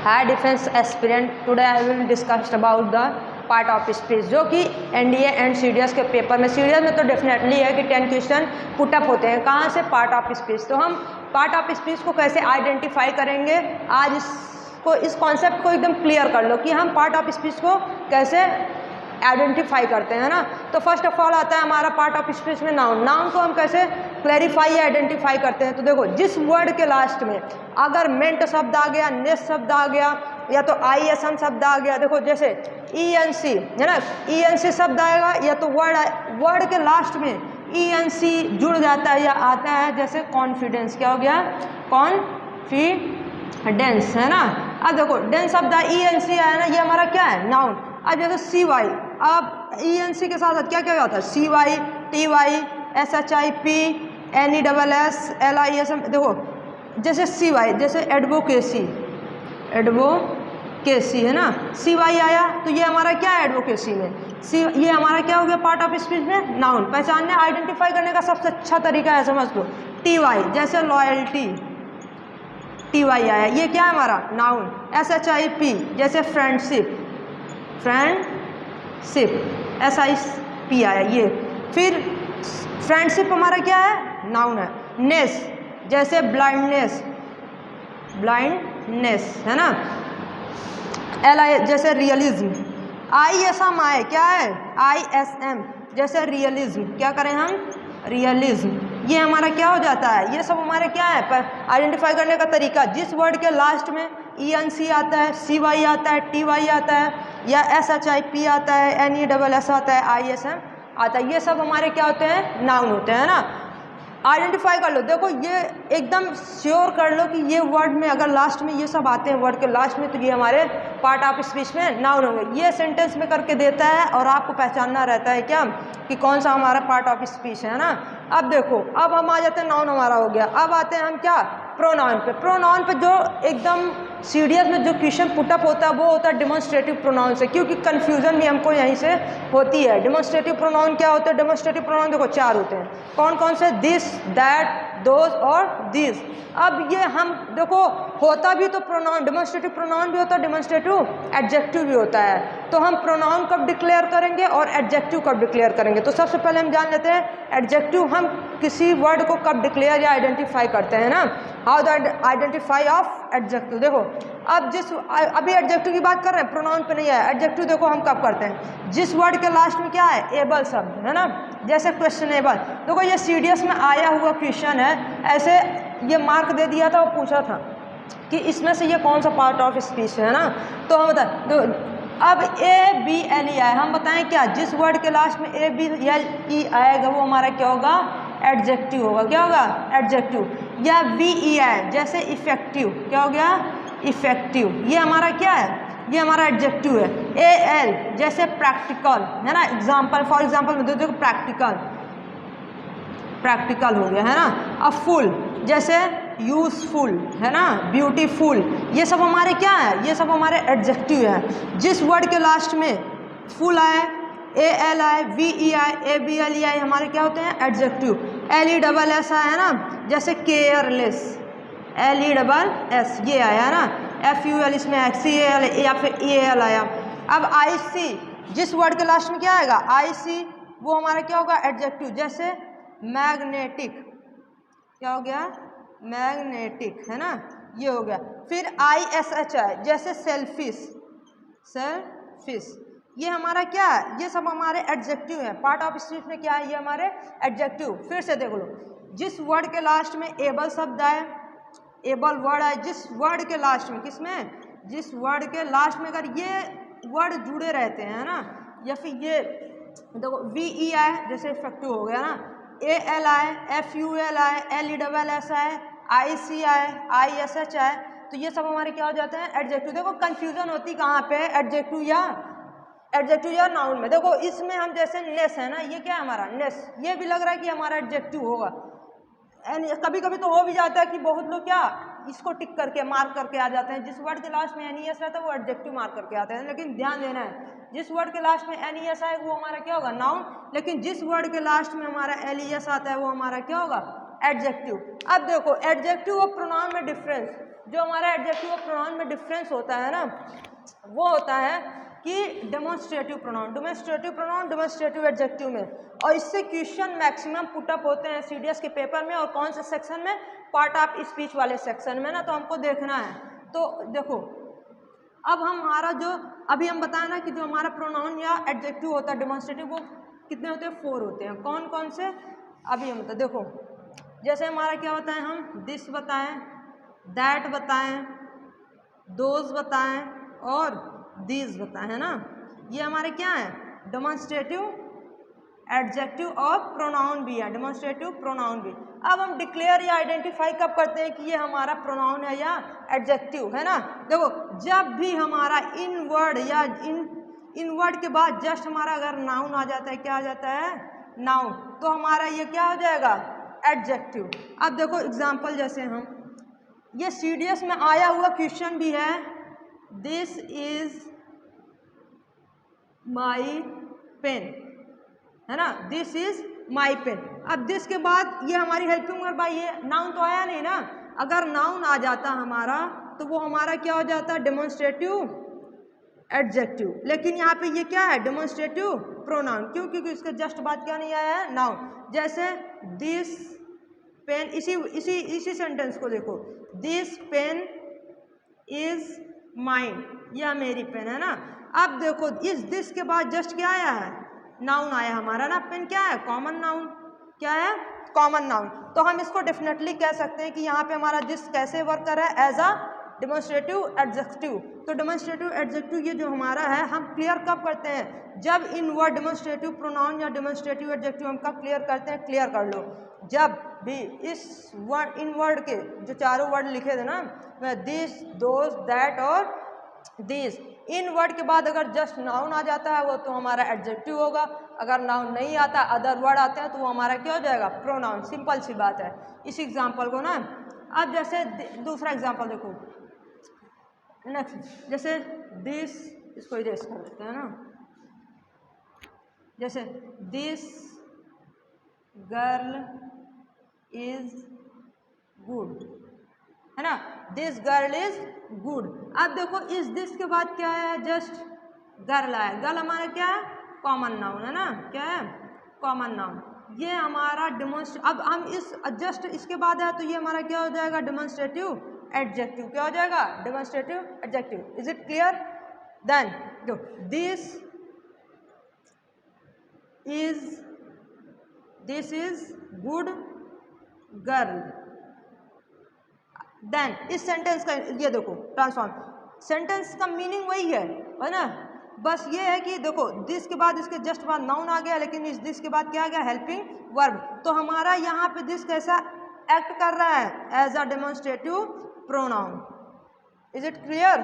High defence aspirant, today I will discuss about the part of speech, जो कि NDA and CDS के paper में, CDS में तो डेफिनेटली है कि 10 क्वेश्चन पुटअप होते हैं। कहाँ से? Part of speech. तो हम पार्ट ऑफ स्पीच को कैसे आइडेंटिफाई करेंगे, आज इस कॉन्सेप्ट को एकदम क्लियर कर लो कि हम पार्ट ऑफ स्पीच को कैसे आइडेंटिफाई करते हैं ना। तो फर्स्ट ऑफ ऑल आता है हमारा पार्ट ऑफ स्पीच में नाउन। नाउन को हम कैसे क्लैरिफाई या आइडेंटिफाई करते हैं? तो देखो, जिस वर्ड के लास्ट में अगर मेंट शब्द आ गया, नेस शब्द आ गया, या तो आईएसएम शब्द आ गया, देखो जैसे ईएनसी है ना, ईएनसी शब्द आएगा, या तो वर्ड के लास्ट में ईएनसी जुड़ जाता है या आता है, जैसे कॉन्फिडेंस। क्या हो गया? कॉन्फिडेंस, है ना। अब देखो डेंस शब्द ईएनसी आया ना, ये हमारा क्या है? नाउन। अब जैसे सी वाई, अब ईएनसी के साथ क्या क्या होता है? C Y, T Y, S H I P, N E double S, L I S M. देखो जैसे सी वाई, जैसे एडवोकेसी, एडवोकेसी है ना, सी वाई आया तो ये हमारा क्या है? एडवोकेसी में सी, ये हमारा क्या हो गया? पार्ट ऑफ स्पीच में नाउन। पहचानने आइडेंटिफाई करने का सबसे अच्छा तरीका है, समझ लो, टी वाई, जैसे लॉयल्टी, टी वाई आया, ये क्या है हमारा? Noun. S H I P, जैसे friendship, friendship, S I P आया ये। फिर फ्रेंडशिप हमारा क्या है? नाउन है। नेस, जैसे ब्लाइंडनेस, ब्लाइंडनेस, है ना। एल आई, जैसे रियलिज्म। आई एस एम आए, क्या है? आई एस एम, जैसे रियलिज्म। क्या करें हम? रियलिज्म। ये हमारा क्या हो जाता है? ये सब हमारे क्या है? पर आइडेंटिफाई करने का तरीका, जिस वर्ड के लास्ट में ई एन सी आता है, सी वाई आता है, टी वाई आता है, या एस एच आई पी आता है, एन ई डबल एस आता है, आई एस एम आता है, ये सब हमारे क्या होते हैं? नाउन होते हैं ना। आइडेंटिफाई कर लो। देखो ये एकदम श्योर कर लो कि ये वर्ड में अगर लास्ट में ये सब आते हैं, वर्ड के लास्ट में, तो ये हमारे पार्ट ऑफ स्पीच में नाउन होंगे। ये सेंटेंस में करके देता है और आपको पहचानना रहता है क्या कि कौन सा हमारा पार्ट ऑफ स्पीच है ना। अब देखो, अब हम आ जाते हैं, नाउन हमारा हो गया। अब आते हैं हम क्या? प्रोनाउन पे। प्रोनाउन पे जो एकदम सीडीएस में जो क्वेश्चन पुटअप होता है वो होता है डेमोन्स्ट्रेटिव प्रोनाउन से, क्योंकि कंफ्यूजन भी हमको यहीं से होती है। डेमोन्स्ट्रेटिव प्रोनाउन क्या होते हैं? डेमोन्स्ट्रेटिव प्रोनाउन देखो 4 होते हैं। कौन कौन से? दिस, दैट, दोज और दिस। अब ये हम देखो, होता भी तो प्रोनाउन डेमोन्स्ट्रेटिव प्रोनाउन भी होता है, डेमोन्स्ट्रेटिव एडजेक्टिव भी होता है। तो हम प्रोनाउन कब डिक्लेयर करेंगे और एडजेक्टिव कब डिक्लेयर करेंगे? तो सबसे पहले हम जान लेते हैं एडजेक्टिव, हम किसी वर्ड को कब डिक्लेयर या आइडेंटिफाई करते हैं ना। How the identify of adjective. देखो अब अभी एडजेक्टिव की बात कर रहे हैं, प्रोनाउन पे नहीं है। एडजेक्टिव देखो हम कब करते हैं? जिस वर्ड के लास्ट में क्या है? एबल शब्द, है ना। जैसे क्वेश्चनेबल, देखो ये सीडीएस में आया हुआ क्वेश्चन है, ऐसे ये मार्क दे दिया था और पूछा था कि इसमें से ये कौन सा पार्ट ऑफ स्पीच है ना। तो हम बताएं, अब ए बी एल ई आए, हम बताएं क्या? जिस वर्ड के लास्ट में ए बी एल ई आएगा वो हमारा क्या होगा? एडजेक्टिव होगा। क्या होगा? एडजेक्टिव। या वी ई आए, जैसे इफेक्टिव, क्या हो गया? इफेक्टिव, ये हमारा क्या है? ये हमारा एडजेक्टिव है। ए एल, जैसे प्रैक्टिकल, है ना। एग्जाम्पल, फॉर एग्जाम्पल में देखो प्रैक्टिकल, प्रैक्टिकल हो गया, है ना। अब फुल, जैसे यूजफुल, है ना, ब्यूटीफुल, ये सब हमारे क्या है? ये सब हमारे एडजेक्टिव है। जिस वर्ड के लास्ट में फुल आए, ए एल आए, वी ई आए, ए बी एल ई आए, हमारे क्या होते हैं? Adjective. L E double S आया है ना, जैसे careless, L E double S ये आया है ना। एफ यू एल इसमें सी ए एल या फिर ई एल आया। अब आई सी, जिस वर्ड के लास्ट में क्या आएगा? आई सी, वो हमारा क्या होगा? एडजेक्टिव। जैसे मैग्नेटिक, क्या हो गया? मैग्नेटिक, है ना, ये हो गया। फिर आई एस एच आई, जैसे सेल्फिश, सेल्फिश, ये हमारा क्या है? ये सब हमारे एडजेक्टिव है। पार्ट ऑफ स्पीच में क्या है? ये हमारे एडजेक्टिव। फिर से देख लो, जिस वर्ड के लास्ट में एबल शब्द आए, एबल वर्ड आए, जिस वर्ड के लास्ट में, किसमें? जिस वर्ड के लास्ट में अगर ये वर्ड जुड़े रहते हैं ना, या फिर ये देखो वी ई आए, जैसे इफेक्टिव हो गया ना। ए एल आए, एफ यू एल आए, एल ई डबल एस आए, आई सी आए, आई एस एच आए, तो ये सब हमारे क्या हो जाते हैं? एडजेक्टिव। देखो कंफ्यूजन होती कहाँ पे? एडजेक्टिव या नाउन में। देखो इसमें हम जैसे नेस है ना, ये क्या है हमारा? नेस, ये भी लग रहा है कि हमारा एडजेक्टिव होगा। कभी कभी तो हो भी जाता है कि बहुत लोग क्या इसको टिक करके मार्क करके आ जाते हैं। जिस वर्ड के लास्ट में एन ई एस रहता है वो एडजेक्टिव मार्क करके आते हैं, लेकिन ध्यान देना है, जिस वर्ड के लास्ट में एन ई एस आए वो हमारा क्या होगा? नाउन। लेकिन जिस वर्ड के लास्ट में हमारा एल ई एस आता है वो हमारा क्या होगा? एडजेक्टिव। अब देखो एडजेक्टिव और प्रोनाउन में डिफरेंस, जो हमारा एडजेक्टिव और प्रोनाउन में डिफरेंस होता है ना, वो होता है कि डेमोन्स्ट्रेटिव प्रोनाउन, डेमोन्स्ट्रेटिव एडजेक्टिव में, और इससे क्वेश्चन मैक्सिमम पुटअप होते हैं सीडीएस के पेपर में। और कौन से सेक्शन में? पार्ट ऑफ स्पीच वाले सेक्शन में ना, तो हमको देखना है। तो देखो अब हमारा जो अभी हम बताए ना कि जो हमारा प्रोनाउन या एडजेक्टिव होता है डेमोन्स्ट्रेटिव, वो कितने होते हैं? 4 होते हैं। कौन कौन से? अभी हम देखो, जैसे हमारा क्या बताएं हम? दिस बताएं, दैट बताएं, दोज बताएं और दीज बताएं, है ना। ये हमारे क्या है? डेमोन्स्ट्रेटिव एडजेक्टिव और प्रोनाउन भी है, डेमोन्स्ट्रेटिव प्रोनाउन भी। अब हम डिक्लेयर या आइडेंटिफाई कब करते हैं कि ये हमारा प्रोनाउन है या एडजेक्टिव, है ना। देखो जब भी हमारा इन वर्ड या इन वर्ड के बाद जस्ट हमारा अगर नाउन आ जाता है, क्या आ जाता है? नाउन, तो हमारा ये क्या हो जाएगा? एडजेक्टिव। अब देखो एग्जाम्पल, जैसे हम ये सीडीएस में आया हुआ क्वेश्चन भी है, दिस इज माई पेन, है ना, दिस इज माई पेन। अब दिस के बाद ये हमारी हेल्पिंग वर्ब आई है, नाउन तो आया नहीं ना। अगर नाउन आ जाता हमारा तो वो हमारा क्या हो जाता? Demonstrative adjective. लेकिन यहाँ पे ये क्या है? Demonstrative pronoun. क्यों? क्योंकि इसके जस्ट बाद क्या नहीं आया है? नाउन। जैसे दिस पेन, इसी सेंटेंस को देखो, दिस पेन इज माइन, यह मेरी पेन है ना। अब देखो इस दिस के बाद जस्ट क्या आया है? नाउन आया हमारा ना। पेन क्या है? Common noun. क्या है? Common noun. तो हम इसको डेफिनेटली कह सकते हैं कि यहाँ पे हमारा दिस कैसे वर्क कर रहा है? As a demonstrative adjective. तो डेमोन्स्ट्रेटिव एडजेक्टिव ये जो हमारा है, हम क्लियर कब करते हैं? जब इन वर्ड डेमोन्स्ट्रेटिव प्रोनाउन या डेमोन्स्ट्रेटिव एडजेक्टिव हम कब क्लियर करते हैं? क्लियर कर लो, जब भी इस वर्ड, इन वर्ड के जो चारों वर्ड लिखे थे ना, दिस, दोज, दैट और दिस, इन वर्ड के बाद अगर जस्ट नाउन आ जाता है वो तो हमारा एडजेक्टिव होगा। अगर नाउन नहीं आता, अदर वर्ड आते हैं, तो वो हमारा क्या हो जाएगा? प्रोनाउन। सिंपल सी बात है। इस एग्जाम्पल को ना, अब जैसे दूसरा एग्जाम्पल देखो, नेक्स्ट जैसे दिस, इसको इरेज कर देते हैं ना, जैसे दिस गर्ल इज गुड, है ना, दिस गर्ल इज गुड। अब देखो इस दिस के बाद क्या है? जस्ट गर्ल आया। गर्ल हमारा क्या है? कॉमन नाउन, है ना। क्या है? Common noun. ये हमारा अब हम इस जस्ट इसके बाद है तो ये हमारा क्या हो जाएगा? Demonstrative adjective. क्या हो जाएगा? Demonstrative adjective. Is it clear? Then जो this is good girl. Then इस सेंटेंस का ये देखो ट्रांसफॉर्म, सेंटेंस का मीनिंग वही है ना। बस ये है कि देखो दिस के बाद, इसके जस्ट बाद नाउन आ गया, लेकिन इस दिस के बाद क्या आ गया? Helping verb. तो हमारा यहाँ पे दिस कैसा एक्ट कर रहा है? As a demonstrative pronoun. Is it clear?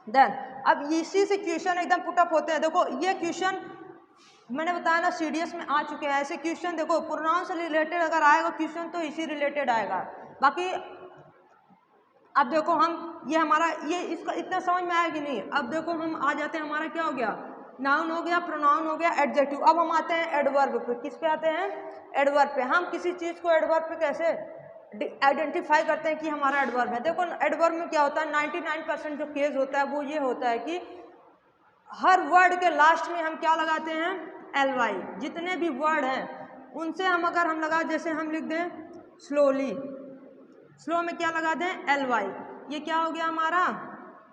Then अब इसी से क्वेश्चन एकदम पुटअप होते हैं। देखो ये क्वेश्चन मैंने बताया ना सीडीएस में आ चुके हैं ऐसे क्वेश्चन। देखो प्रोनाउन से रिलेटेड अगर आएगा क्वेश्चन तो इसी रिलेटेड आएगा। बाकी अब देखो हम ये हमारा ये इसका इतना समझ में आया कि नहीं? अब देखो हम आ जाते हैं, हमारा क्या हो गया? नाउन हो गया, प्रोनाउन हो गया, एडजेक्टिव। अब हम आते हैं एडवर्ब पे। किस पे आते हैं? एडवर्ब पे। हम किसी चीज़ को एडवर्ब पे कैसे आइडेंटिफाई करते हैं कि हमारा एडवर्ब है? देखो एडवर्ब में क्या होता है, 99% जो केस होता है वो ये होता है कि हर वर्ड के लास्ट में हम क्या लगाते हैं? ly। जितने भी वर्ड हैं उनसे हम अगर हम लगा, जैसे हम लिख दें स्लोली, स्लो में क्या लगा दें? ly। ये क्या हो गया हमारा?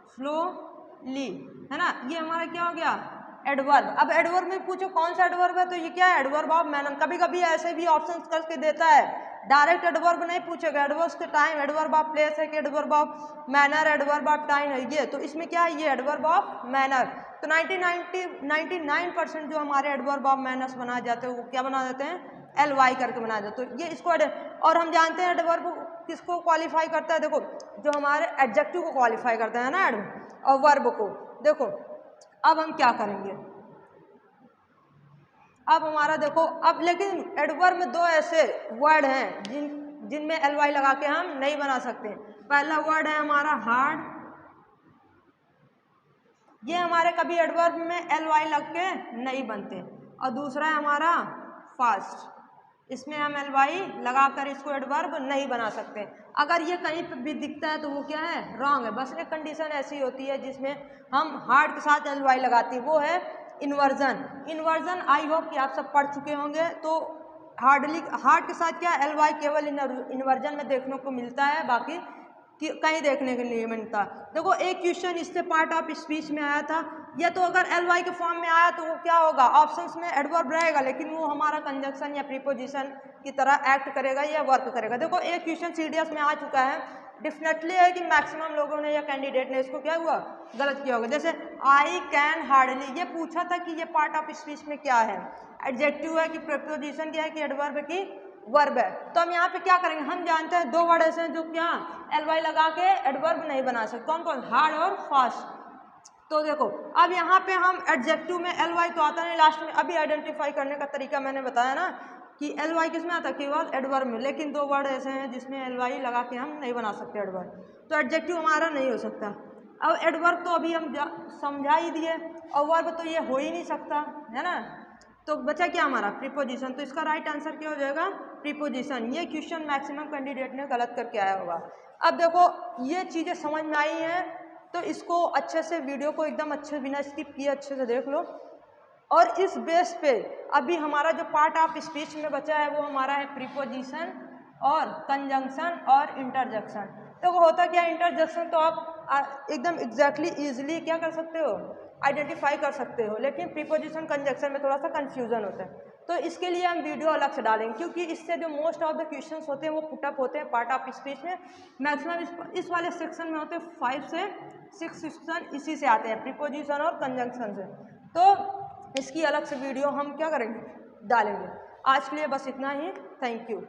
स्लोली, है ना। ये हमारा क्या हो गया? एडवर्ब। अब एडवर्ब में पूछो कौन सा एडवर्ब है, तो ये क्या है? Adverb of manner. कभी कभी ऐसे भी ऑप्शंस करके देता है, डायरेक्ट एडवर्ब नहीं पूछेगा। एडवर्ब के टाइम, एडवर्ब ऑफ प्लेस है कि adverb of manner, adverb of time है ये। तो इसमें क्या है? ये एडवर्ब ऑफ मैनर। तो 99% जो हमारे एडवर्ब ऑफ मैनर्स बनाए जाते हैं वो क्या बना देते हैं? ly करके बना देते। तो ये इसको और हम जानते हैं एडवर्ब किसको क्वालिफाई करता है? देखो जो हमारे एडजेक्टिव को क्वालिफाई करता है ना, और वर्ब को। देखो अब हम क्या करेंगे? अब हमारा देखो, अब लेकिन एडवर्ब में दो ऐसे वर्ड हैं जिनमें ly लगा के हम नहीं बना सकते। पहला वर्ड है हमारा हार्ड, ये हमारे कभी एडवर्ब में ly लग के नहीं बनते। और दूसरा है हमारा फास्ट, इसमें हम एल वाई लगाकर इसको एडवर्ब नहीं बना सकते। अगर ये कहीं पर भी दिखता है तो वो क्या है, रॉन्ग है। बस एक कंडीशन ऐसी होती है जिसमें हम हार्ड के साथ एल वाई लगाते हैं, वो है इन्वर्जन। इन्वर्जन आई होप कि आप सब पढ़ चुके होंगे। तो हार्ड के साथ क्या एल वाई केवल इन्वर्जन में देखने को मिलता है, बाकी कि कहीं देखने के लिए मिलता। देखो एक क्वेश्चन इससे पार्ट ऑफ स्पीच में आया था, या तो अगर एल वाई के फॉर्म में आया तो वो क्या होगा, ऑप्शंस में एडवर्ब रहेगा, लेकिन वो हमारा कंजक्शन या प्रीपोजिशन की तरह एक्ट करेगा या वर्क करेगा। देखो एक क्वेश्चन सीडीएस में आ चुका है, डेफिनेटली है कि मैक्सिमम लोगों ने या कैंडिडेट ने इसको क्या हुआ, गलत किया होगा। जैसे आई कैन हार्डली, ये पूछा था कि ये पार्ट ऑफ स्पीच में क्या है, एडजेक्टिव है कि प्रीपोजिशन क्या है कि एडवर्ब है कि वर्ब है। तो हम यहाँ पे क्या करेंगे, हम जानते हैं दो वर्ड ऐसे हैं जो क्या एल वाई लगा के एडवर्ब नहीं बना सकते। कौन कौन, हार्ड और फास्ट। तो देखो अब यहाँ पे हम एडजेक्टिव में एल वाई तो आता नहीं लास्ट में, अभी आइडेंटिफाई करने का तरीका मैंने बताया ना कि एल वाई किस में आता है, केवल एडवर्ब में। लेकिन दो वर्ड ऐसे हैं जिसमें एल वाई लगा के हम नहीं बना सकते एडवर्ब, तो एडजेक्टिव हमारा नहीं हो सकता। अब एडवर्ब तो अभी हम समझा ही दिए, और वर्ब तो ये हो ही नहीं सकता है ना। तो बचा क्या हमारा, प्रीपोजिशन। तो इसका राइट आंसर क्या हो जाएगा, प्रीपोजिशन। ये क्वेश्चन मैक्सिमम कैंडिडेट ने गलत करके आया होगा। अब देखो ये चीज़ें समझ में आई हैं, तो इसको अच्छे से वीडियो को एकदम अच्छे बिना स्किप किए अच्छे से देख लो। और इस बेस पे अभी हमारा जो पार्ट ऑफ स्पीच में बचा है वो हमारा है प्रीपोजिशन और कंजंक्शन और इंटरजेक्शन। तो वो होता क्या है, इंटरजेक्शन तो आप एकदम एग्जैक्टली ईजिली क्या कर सकते हो, आइडेंटिफाई कर सकते हो, लेकिन प्रीपोजिशन कंजंक्शन में थोड़ा सा कन्फ्यूजन होता है। तो इसके लिए हम वीडियो अलग से डालेंगे, क्योंकि इससे जो मोस्ट ऑफ द क्वेश्चंस होते हैं वो पुटअप होते हैं पार्ट ऑफ स्पीच में। मैक्सिमम इस वाले सेक्शन में होते हैं 5 से 6 क्वेश्चन इसी से आते हैं, प्रीपोजिशन और कंजंक्शन से। तो इसकी अलग से वीडियो हम क्या करेंगे, डालेंगे। आज के लिए बस इतना ही, थैंक यू।